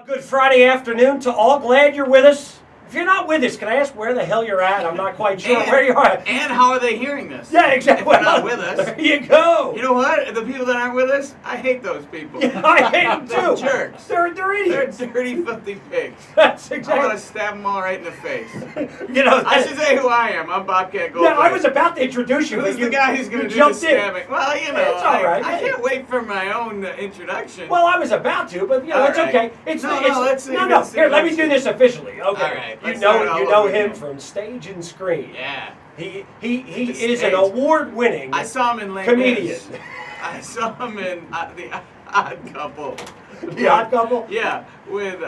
Good Friday afternoon to all. Glad you're with us. If you're not with us, can I ask where the hell you're at? I'm not quite sure where you are. And how are they hearing this? Yeah, exactly. If they're not with us. There you go. You know what? The people that aren't with us, I hate those people. Yeah, I hate them They're too. jerks. They're They're idiots. dirty, filthy pigs. That's I exactly. want to stab them all right in the face. I should say who I am. I'm Bobcat Goldthwait. Yeah, I was about to introduce you. Who's but you, the guy who's going to do the jumped in. stabbing? Well, you know, It's all right. I can't wait for my own introduction. Well, I was about to, but you know, All it's right. okay. It's No, it's, let's see. no. Here, let me do this officially. Okay. All right, You let's start all know over him again. from stage and screen. Yeah. He The is an stage. award-winning I saw him in Les comedian. Mis. I saw him in The Odd Couple. The Odd Couple. Yeah, with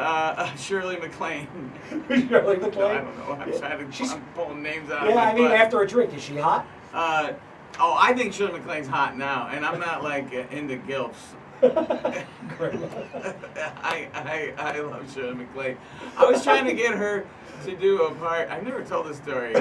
Shirley MacLaine. Shirley No, I MacLaine. don't know. I'm pulling names out Yeah, of my I mean, butt. after a drink, is she hot? I think Shirley MacLaine's hot now, and I'm not like into gilfs. Great. I love Shirley MacLaine. I was trying to get her to do a part. I've never told this story.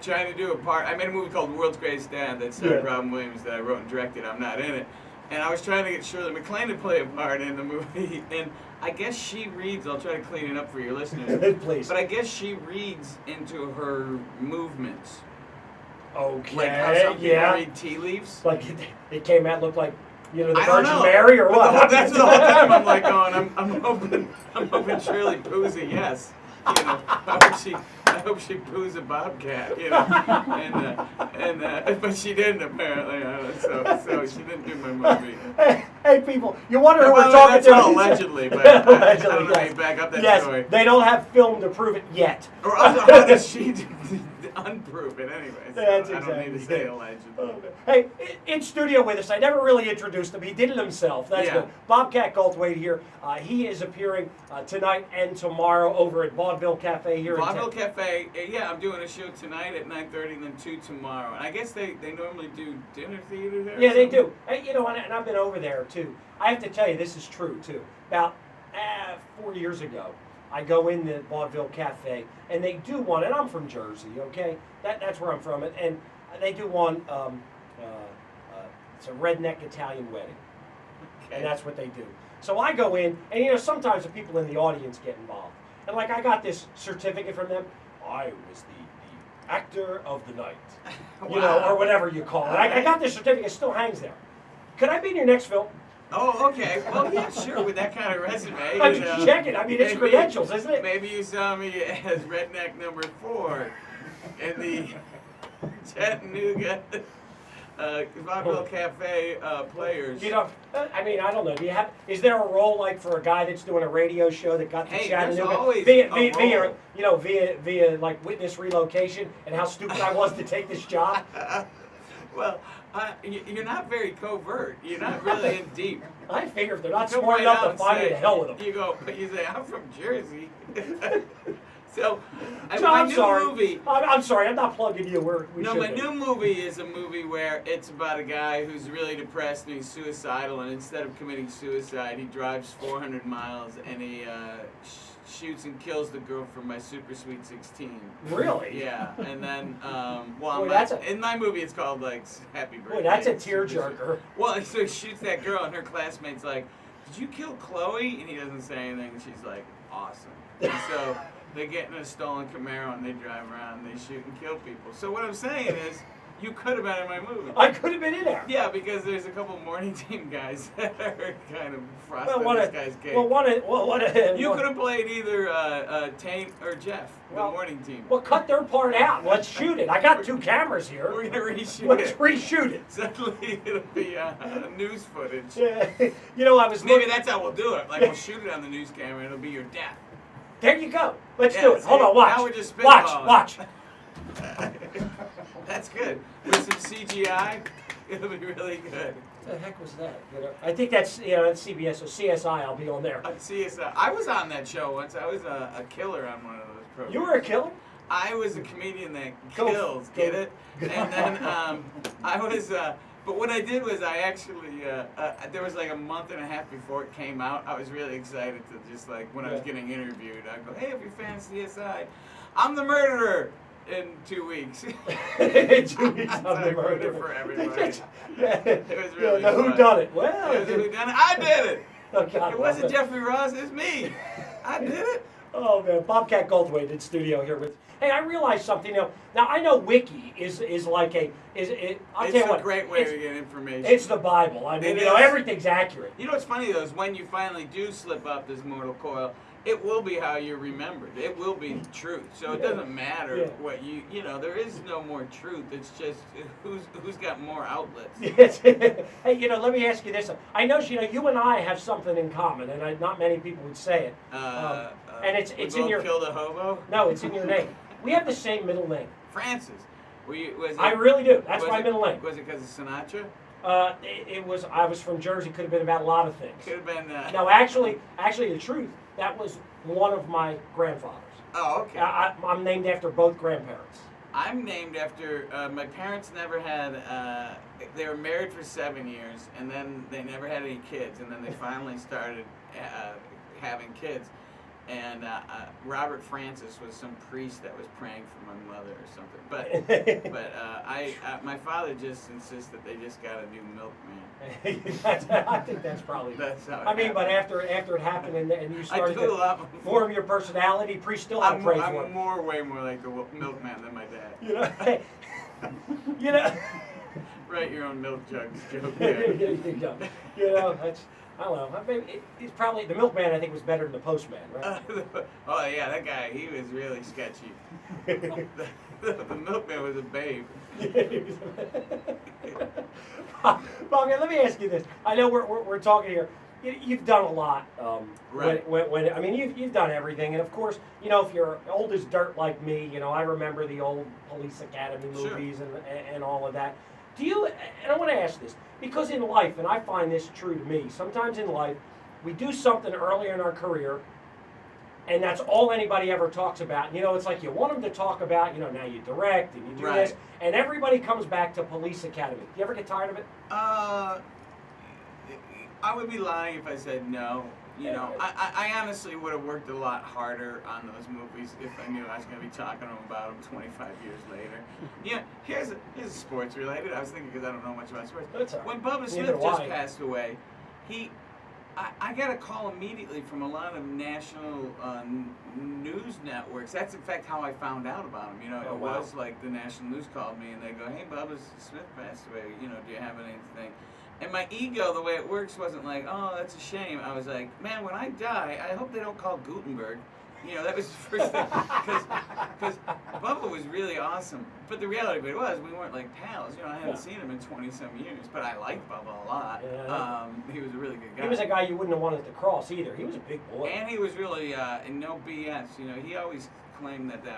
Trying to do a part. I made a movie called World's Greatest Dad that starred Robin Williams that I wrote and directed. I'm not in it. And I was trying to get Shirley MacLaine to play a part in the movie. And I guess she reads, I'll try to clean it up for your listeners. Please. But I guess she reads into her movements. Okay. Like how some people read tea leaves. Like it came out looked like, you know, the I don't Virgin know. Mary or But what? that's the whole time I'm like going, I'm hoping Shirley poos a yes. You know, I hope she poos a bobcat. You know, but she didn't apparently. So she didn't do my movie. Hey, people, you wonder who By we're the way, talking that's to? all allegedly, but I Allegedly, don't know how yes. you back up that Yes, story. they don't have film to prove it yet. Or also, how does she unprove it anyway? So That's I don't need to say it. allegedly. Hey, in studio with us, I never really introduced him. He did it himself. That's Yeah. good. Bobcat Goldthwait here. He is appearing tonight and tomorrow over at Vaudeville Cafe here Vaudeville in town. Cafe, yeah, I'm doing a show tonight at 9:30 and then 2 tomorrow. And I guess they normally do dinner theater there? Yeah, they do. Hey, you know, and I've been over there too. I have to tell you, this is true too. About 4 years ago, I go in the Vaudeville Cafe, and they do one, and I'm from Jersey, okay? That's where I'm from, and they do one, it's a redneck Italian wedding, and that's what they do. So I go in, and you know, sometimes the people in the audience get involved. And like, I got this certificate from them. I was the actor of the night, you know, or whatever you call it. I got this certificate, it still hangs there. Could I be in your next film? Oh, okay. Well, yeah, sure. With that kind of resume, I'm just checking. I mean, it's credentials, isn't it? Maybe you saw me as redneck number 4 in the Chattanooga Vaudeville Cafe Players. You know, I mean, I don't know. Do you have? Is there a role like for a guy that's doing a radio show that got to Hey, Chattanooga there's always via, a via, role. you know, via like witness relocation and how stupid I was to take this job? Well, you're not very covert. You're not really in deep. I figure if they're not You come smart right enough out to and find me, say- to hell with them. You say, I'm from Jersey. So, So my I'm new sorry. movie. I'm sorry. I'm not plugging you. We No, should my be. new movie is a movie where it's about a guy who's really depressed and he's suicidal, and instead of committing suicide, he drives 400 miles and he shoots and kills the girl from My Super Sweet 16. Really? Yeah, and then, Boy, in my movie it's called, like, Happy Birthday. Boy, that's a Super Sweet. tearjerker. Well, so he shoots that girl, and her classmate's like, "Did you kill Chloe?" And he doesn't say anything, and she's like, "Awesome." And so they get in a stolen Camaro, and they drive around, and they shoot and kill people. So what I'm saying is, you could have been in my movie. I could have been in there. Yeah, because there's a couple morning team guys that are kind of frosting Well, this guy's cake. You could have played either Taint or Jeff, the morning team. Well, cut their part out. Let's shoot it. I got 2 cameras here. We're going to reshoot Let's it. reshoot it. Suddenly it'll be news footage. Yeah. You know, I was Maybe looking. that's how we'll do it. Like, we'll shoot it on the news camera, and it'll be your death. There you go. Let's Yeah, do it. see? Hold on, watch. Now we're just Watch, spitballing. watch. That's good. With some CGI, it'll be really good. What the heck was that? You know, I think that's that's CBS or CSI. I'll be on there. CSI. I was on that show once. I was a killer on one of those programs. You were a killer? I was a comedian that Go- kills. go- Get it? And then I was. But what I did was I actually there was like a month and a half before it came out. I was really excited to just like when I was getting interviewed, I'd go, "Hey, if you're a fan of CSI, I'm the murderer." In 2 weeks. 2 weeks on I the wrote it murder. for everybody. Yeah. It was really the fun. who done it? Well, It was a whodunit. I did it. Oh, God, It wasn't Jeffrey Ross. It's me. I did it. Oh man, Bobcat Goldthwait in studio here with. Hey, I realized something. Now I know Wiki is like a is it. I'll It's tell you a what. great way to get information. It's the Bible. I mean, It you know, is. everything's accurate. You know what's funny though is when you finally do slip up this mortal coil, it will be how you're remembered. It will be truth. So it doesn't matter what you know. There is no more truth. It's just who's got more outlets. Yes. Hey, you know, let me ask you this. I know, you know, you and I have something in common, and not many people would say it. And it's we in your. both killed a hobo. No, it's in your name. We have the same middle name. Francis. Was it, I really do. That's my middle name. Was it because of Sinatra? It was. I was from Jersey. Could have been about a lot of things. Could have been. No, actually, the truth. That was one of my grandfathers. Oh, okay. I'm named after both grandparents. I'm named after my parents. Never had. They were married for 7 years, and then they never had any kids, and then they finally started having kids. And Robert Francis was some priest that was praying for my mother or something. But my father just insists that they just got to do milkman. I think that's probably. That's how. I mean, but after it happened and you started to form your personality, priest still had to pray for I'm way more like the milkman than my dad. You know. You know. Write your own milk jugs joke. You know, that's. I don't know. I mean, he's probably the milkman. I think was better than the postman, right? Oh yeah, that guy. He was really sketchy. The milkman was a babe. Bobcat, let me ask you this. I know we're talking here. You've done a lot. Right. When I mean, you've done everything, and of course, you know, if you're old as dirt like me, you know, I remember the old Police Academy movies and all of that. Do you? And I want to ask this because in life, and I find this true to me. Sometimes in life, we do something earlier in our career, and that's all anybody ever talks about. You know, it's like you want them to talk about. You know, now you direct and you do this, and everybody comes back to Police Academy. You ever get tired of it? I would be lying if I said no. You know, I honestly would have worked a lot harder on those movies if I knew I was going to be talking to them about them 25 years later. Yeah, here's a sports related. I was thinking because I don't know much about sports. That's all right. When Bubba Smith just passed away, I got a call immediately from a lot of national news networks. That's in fact how I found out about him. You know, it was like the national news called me and they go, "Hey, Bubba Smith passed away. You know, do you have anything?" And my ego, the way it works, wasn't like, "Oh, that's a shame." I was like, "Man, when I die, I hope they don't call Gutenberg." You know, that was the first thing. Because Bubba was really awesome. But the reality of it was, we weren't like pals. You know, I hadn't seen him in 20-some years. But I liked Bubba a lot. Yeah. He was a really good guy. He was a guy you wouldn't have wanted to cross either. He was a big boy. And he was really, no BS. You know, he always claimed that there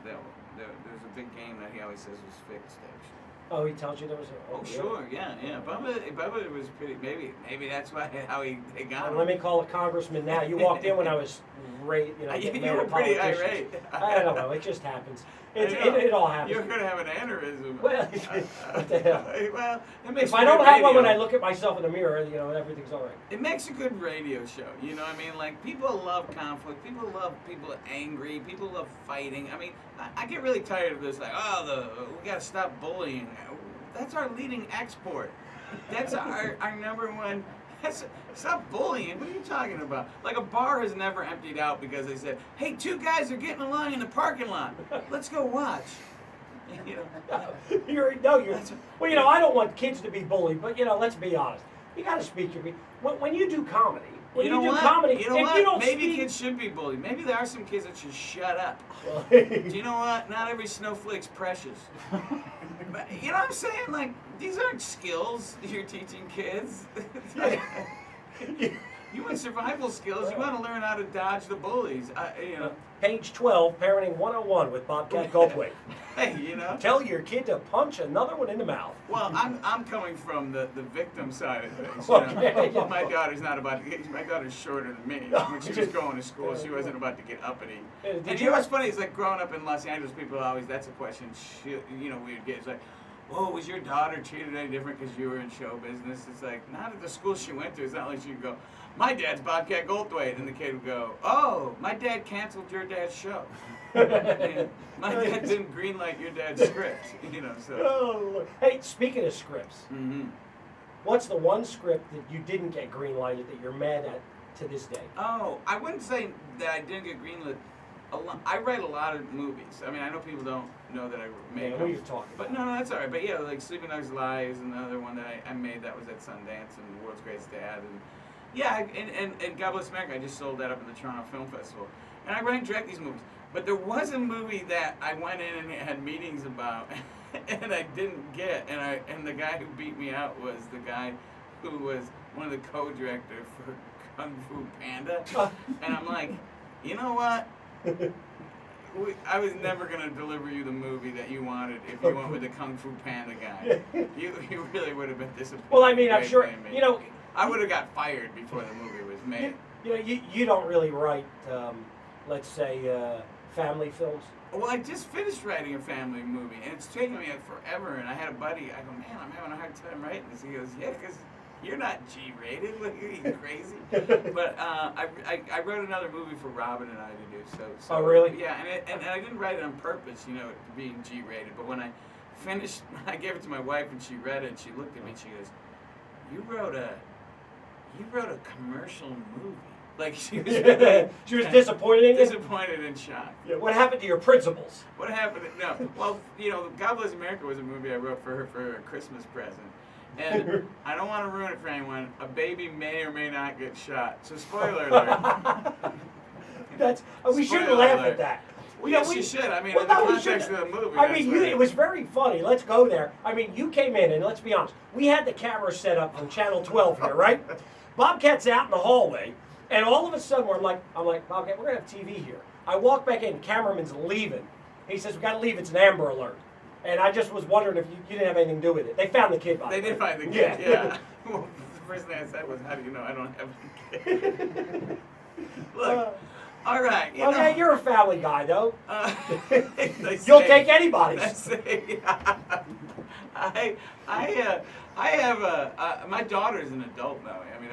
was a big game that he always says was fixed, actually. Oh, he tells you there was a... Oh, sure, yeah. Bubba was pretty... Maybe that's why how they got him. Let me call a congressman now. You walked in when I was... you were pretty irate. I don't know. It just happens. It all happens. You're going to have an aneurysm. Well, what the hell? Well, it makes if I don't have one when I look at myself in the mirror, you know, everything's all right. It makes a good radio show. You know what I mean? Like, people love conflict. People love people angry. People love fighting. I mean, I get really tired of this. Like, we got to stop bullying. That's our leading export. That's our number one... Stop bullying. What are you talking about? Like, a bar has never emptied out because they said, "Hey, two guys are getting along in the parking lot. Let's go watch." You know. Well, you know, I don't want kids to be bullied, but, you know, let's be honest. You got to speak your... When you do comedy... You know what? Maybe kids should be bullied. Maybe there are some kids that should shut up. Do you know what? Not every snowflake's precious. You know what I'm saying? Like, these aren't skills you're teaching kids. You want survival skills. You want to learn how to dodge the bullies. You know. Page 12, Parenting 101 with Bobcat Goldthwait. Hey, you know. Tell your kid to punch another one in the mouth. Well, I'm coming from the victim side of things. Okay. You know? My daughter's not about to get. My daughter's shorter than me. When she was going to school, she wasn't about to get uppity. And you know what's funny is, like, growing up in Los Angeles, people always, that's a question. We'd get. It's like, "Whoa, was your daughter treated any different because you were in show business?" It's like, not at the school she went to. It's not like she could go, "My dad's Bobcat Goldthwait," and the kid would go, "Oh, my dad canceled your dad's show." My dad didn't greenlight your dad's script, you know. So. Oh, hey, speaking of scripts, What's the one script that you didn't get green-lighted that you're mad at to this day? Oh, I wouldn't say that I didn't get greenlit. I write a lot of movies. I mean, I know people don't know that I make Yeah, them. who you're talking But about. no, that's all right. But yeah, like Sleeping Dogs Lie is another one that I made that was at Sundance and World's Greatest Dad. And yeah, and God Bless America, I just sold that up in the Toronto Film Festival. And I write and direct these movies. But there was a movie that I went in and had meetings about and I didn't get. And the guy who beat me out was the guy who was one of the co-directors for Kung Fu Panda. And I'm like, you know what? I was never going to deliver you the movie that you wanted if you went with the Kung Fu Panda guy. You really would have been disappointed. Well, I mean, I'm sure, I would have got fired before the movie was made. You don't really write, let's say, family films. Well, I just finished writing a family movie, and it's taken me forever, and I had a buddy, I go, man, I'm having a hard time writing this. He goes, yeah, because you're not G-rated. What, are you crazy? But I wrote another movie for Robin and I to do. So oh, really? Yeah, and I didn't write it on purpose, being G-rated. But when I finished, I gave it to my wife, and she read it, and she looked at me, and she goes, you wrote a commercial movie. Like she was really, she was disappointed in you? Disappointed and shocked. Yeah. What happened to your principles? What happened? No. Well, God Bless America was a movie I wrote for her for a Christmas present. And I don't want to ruin it for anyone. A baby may or may not get shot. So spoiler alert. We shouldn't laugh at that. Well, yes, you should. I mean, well, in the context of the movie. I mean, it was very funny. Let's go there. I mean, you came in, and let's be honest. We had the camera set up on Channel 12 here, right? Bobcat's out in the hallway, and all of a sudden, I'm like, Bobcat, we're going to have TV here. I walk back in, cameraman's leaving. He says, we got to leave. It's an Amber Alert. And I just was wondering if you didn't have anything to do with it. They found the kid, by the way. They did find the kid, yeah. Well, the first thing I said was, how do you know I don't have a kid? Look, all right. Okay, you're a family guy, though. You'll take anybody's. I have my daughter's an adult now. I mean,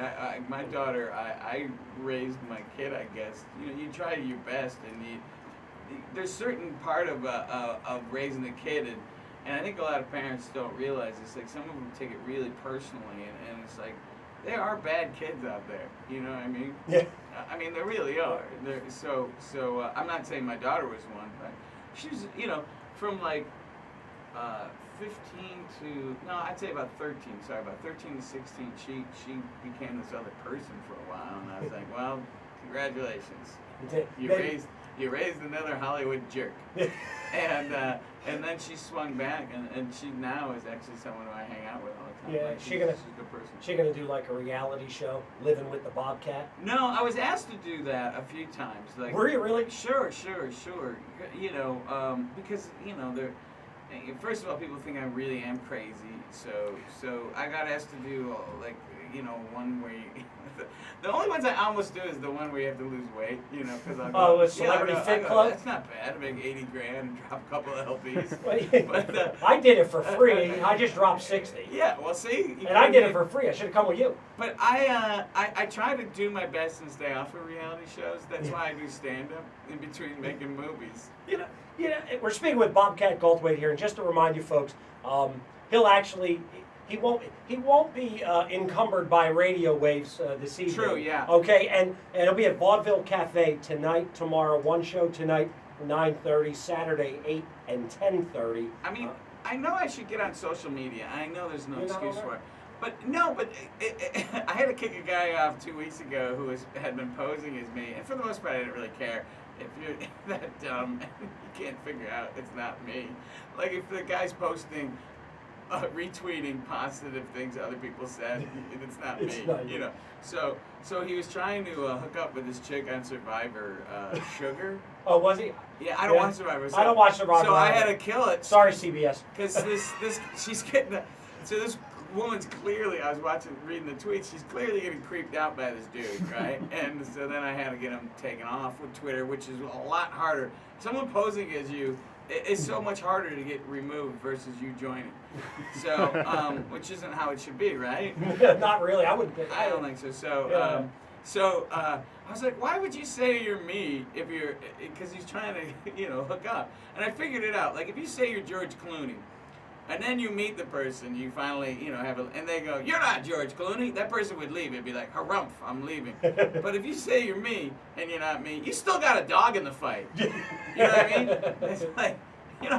my daughter, I raised my kid, I guess. You try your best, and there's certain part of raising a kid, and I think a lot of parents don't realize this. Like, some of them take it really personally, and it's like, there are bad kids out there. You know what I mean? Yeah. I mean, there really are. So I'm not saying my daughter was one, but she's, from like 15 to, no, I'd say about 13. Sorry, about 13 to 16, she became this other person for a while, and I was like, well, congratulations. You raised another Hollywood jerk. And then she swung back, and she now is actually someone who I hang out with all the time. Yeah, like, she's a good person. She gonna do like a reality show, Living with the Bobcat? No, I was asked to do that a few times. Like, were you really? Sure. Because they're. First of all, people think I really am crazy, so I got asked to do one where you, the only ones I almost do is the one where you have to lose weight, because I'm a Celebrity Fit Club. That's not bad. I make $80,000 and drop a couple of LBs. But I did it for free. I just dropped 60. Yeah, well, see, and I did it for free. I should have come with you. But I try to do my best and stay off of reality shows. That's why I do stand-up in between making movies. We're speaking with Bobcat Goldthwait here, and just to remind you folks, he'll actually. He won't be encumbered by radio waves this evening. True, yeah. Okay, and it'll be at Vaudeville Cafe tonight, tomorrow. One show tonight, 9:30, Saturday 8 and 10:30. I mean, I know I should get on social media. I know there's no excuse for it. But I had to kick a guy off 2 weeks ago who had been posing as me, and for the most part, I didn't really care. If you're that dumb and you can't figure out it's not me, like if the guy's posting. Retweeting positive things other people said, it's not me, Not So he was trying to hook up with this chick on Survivor, Sugar. Oh, was he? Yeah, I don't watch Survivor. I don't watch Survivor. So I had to kill it. Sorry, CBS. Because she's getting. So this woman's clearly, I was reading the tweets. She's clearly getting creeped out by this dude, right? And so then I had to get him taken off with Twitter, which is a lot harder. Someone posing as you. It's so much harder to get removed versus you joining. So, which isn't how it should be, right? Not really. I wouldn't. I don't think so. So, I was like, why would you say you're me if you're? Because he's trying to, hook up. And I figured it out. Like, if you say you're George Clooney, And then you meet the person, you finally, and they go, "You're not George Clooney." That person would leave. It'd be like, "Harumph, I'm leaving." But if you say you're me and you're not me, you still got a dog in the fight. You know what I mean? It's like,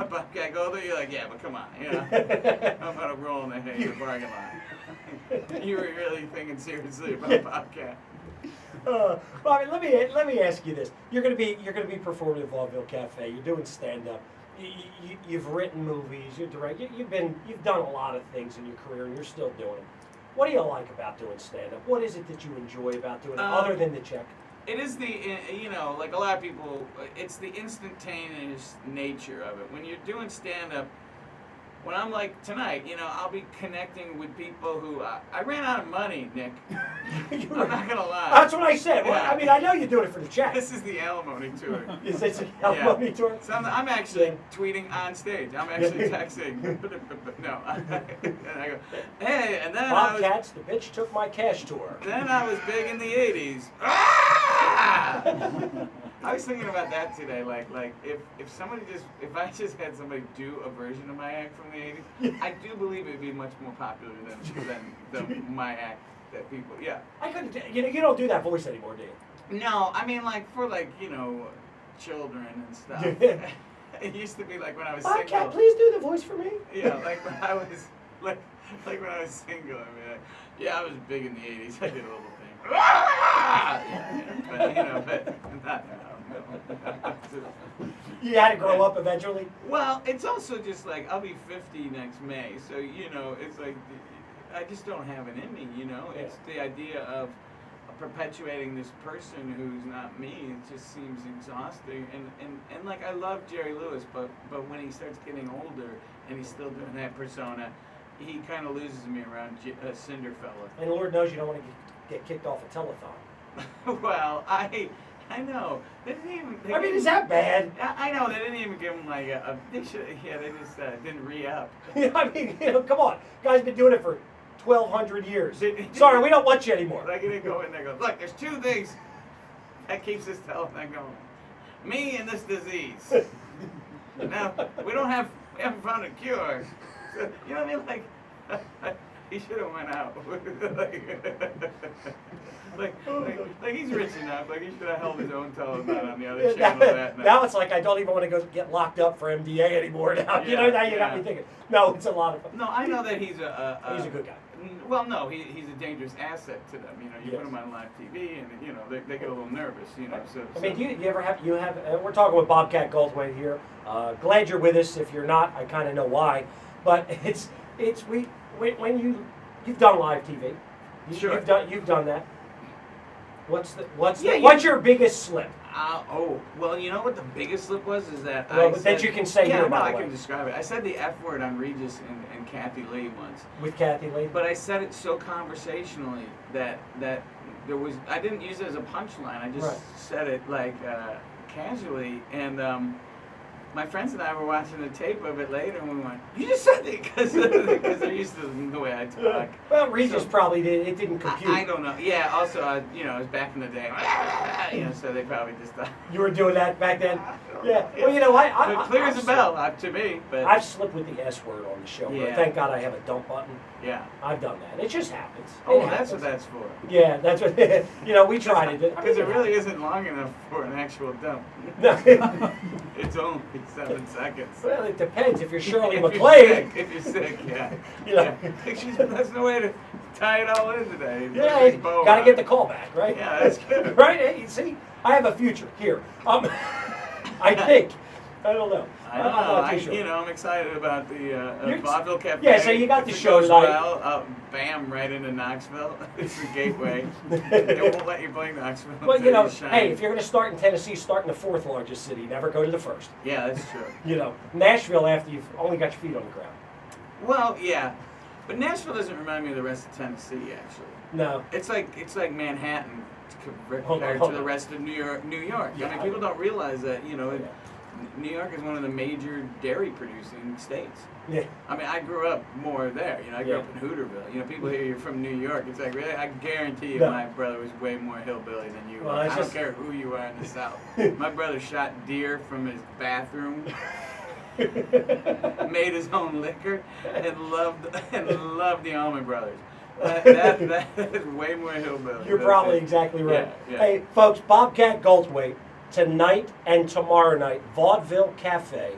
Bobcat Goldthwait. You're like, yeah, but come on, I'm gonna roll in the hay in the parking lot. You were really thinking seriously about Bobcat. Bobby, let me ask you this: you're gonna be performing at Vaudeville Cafe. You're doing stand up. You've written movies. You've done a lot of things in your career, and you're still doing it. What do you like about doing stand up? What is it that you enjoy about doing it, other than the check? It is like a lot of people, it's the instantaneous nature of it. When you're doing stand up, when I'm like tonight, I'll be connecting with people who I ran out of money, Nick. I'm not gonna lie. That's what I said. Yeah. Well, I mean, I know you're doing it for the check. This is the alimony tour. Is this the alimony tour? So I'm actually tweeting on stage. I'm actually texting. No. And I go, hey, and then Bobcats, the bitch took my cash tour. Then I was big in the 80s. I was thinking about that today, like if I just had somebody do a version of my act from the 80s, I do believe it'd be much more popular than my act that people, yeah. I couldn't, you don't do that voice anymore, do you? No, I mean for children and stuff. It used to be like when I was Bobcat, single. please do the voice for me. Yeah, like when I was like when I was single. I mean, I was big in the 80s. I did a little thing. But not now. No. You had to grow up eventually? Well, it's also just like I'll be 50 next May, so it's like I just don't have it in me. It's the idea of perpetuating this person who's not me. It just seems exhausting. And like I love Jerry Lewis, but when he starts getting older and he's still doing that persona, he kind of loses me around Cinderfella. And Lord knows you don't want to get kicked off a telethon. Well, I know. They didn't even. Is that bad? I know. They didn't even give him like a. They should. Yeah, they just didn't re-up. Come on, guy's been doing it for 1,200 years. Sorry, we don't want you anymore. Like they go in there, and go, look. There's two things that keeps this telethon going. Me and this disease. Now we haven't found a cure. So, you know what I mean? Like he should have went out. like he's rich enough. Like he should have held his own telethon on the other channel that night. Now it's like I don't even want to go get locked up for MDA anymore. Now now you got me thinking. No, it's a lot of fun. No, I know that he's he's a good guy. Well, no, he's a dangerous asset to them. You put him on live TV, and they get a little nervous. So. I mean, do you ever have? We're talking with Bobcat Goldthwait here. Glad you're with us. If you're not, I kind of know why. But when you've done live TV. Sure. You've done that. What's your biggest slip? Well, you know what the biggest slip was is that that you can say here. I can describe it. I said the F word on Regis and Kathy Lee once. With Kathy Lee. But I said it so conversationally that there was. I didn't use it as a punchline. I just said it like casually, and my friends and I were watching the tape of it later, and we went, "You just said it," because they're used to the way I talk. Well, Regis probably did. It didn't compute. I don't know. Yeah. Also, it was back in the day. So they probably just thought you were doing that back then. Yeah. Yeah. Well, it clears the bell to me. But I've slipped with the S word on the show. Yeah. But thank God I have a dump button. Yeah. I've done that. It just happens. That's what that's for. Yeah, that's what. We tried it. Because it really isn't long enough for an actual dump. No. It's only 7 seconds. Well, it depends. If you're Shirley MacLaine. If you're sick, yeah. That's no way to tie it all in today. Yeah, got to get the call back, right? Yeah, that's good. Right? Hey, see, I have a future here. I think. I don't know. I'm not too sure. I'm excited about the Vaudeville Cafe. Yeah, so you got the show tonight. Well, bam, right into Knoxville. It's the gateway. They won't let you play Knoxville. Well, hey, if you're going to start in Tennessee, start in the 4th largest city. Never go to the 1st. Yeah, that's true. Nashville after you've only got your feet on the ground. Well, yeah. But Nashville doesn't remind me of the rest of Tennessee, actually. No. It's like Manhattan compared to the rest of New York. Yeah, I mean, people don't realize that, New York is one of the major dairy producing states. Yeah. I mean, I grew up more there. I grew up in Hooterville. People hear you're from New York. It's like, really? I guarantee you my brother was way more hillbilly than you are. I don't care who you are in the South. My brother shot deer from his bathroom. made his own liquor, and loved the Allman Brothers. That is way more hillbilly. You're probably exactly right. Yeah. Hey, folks, Bobcat Goldthwait, tonight and tomorrow night, Vaudeville Cafe,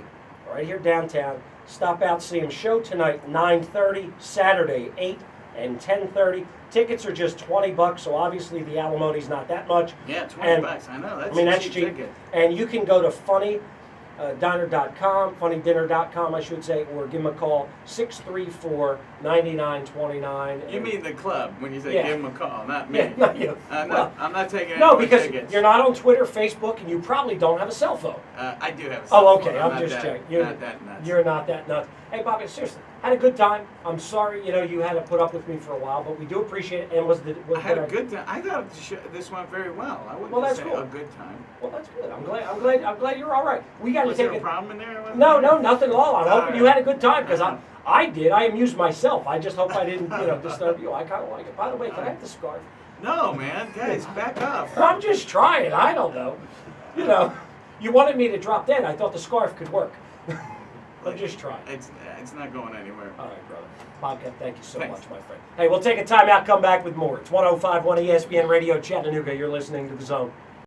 right here downtown. Stop out, see him. Show tonight, 9:30, Saturday, 8 and 10:30. Tickets are just $20, so obviously the alimony's not that much. Yeah, $20. I know. That's cheap. ticket. And you can go to funnydiner.com, I should say, or give them a call, 634-9929. You mean the club when you say give them a call, not me. Yeah, not you. I'm not taking any No, more because tickets. you're not on Twitter, Facebook, and you probably don't have a cell phone. I do have a cell Oh, phone. okay. I'm just checking. Not that nuts. You're not that nuts. Hey, Bobby, seriously, had a good time. I'm sorry, you had to put up with me for a while, but we do appreciate it. And I had a good time. I thought this went very well. I wouldn't that's say cool. a good time. Well, that's good. I'm glad you're all right. We got to Was take there a it. problem in there? No, nothing at all. I'm hoping right. you had a good time because I did. I amused myself. I just hope I didn't, disturb you. I kind of like it. By the way, can I have the scarf? No, man. Guys, back off. I'm just trying. I don't know. You wanted me to drop dead. I thought the scarf could work. I'm just trying. It's not going anywhere. All right, brother. Bobcat, thank you so Thanks. much, my friend. Hey, we'll take a time out, come back with more. It's 105.1 ESPN Radio, Chattanooga. You're listening to The Zone.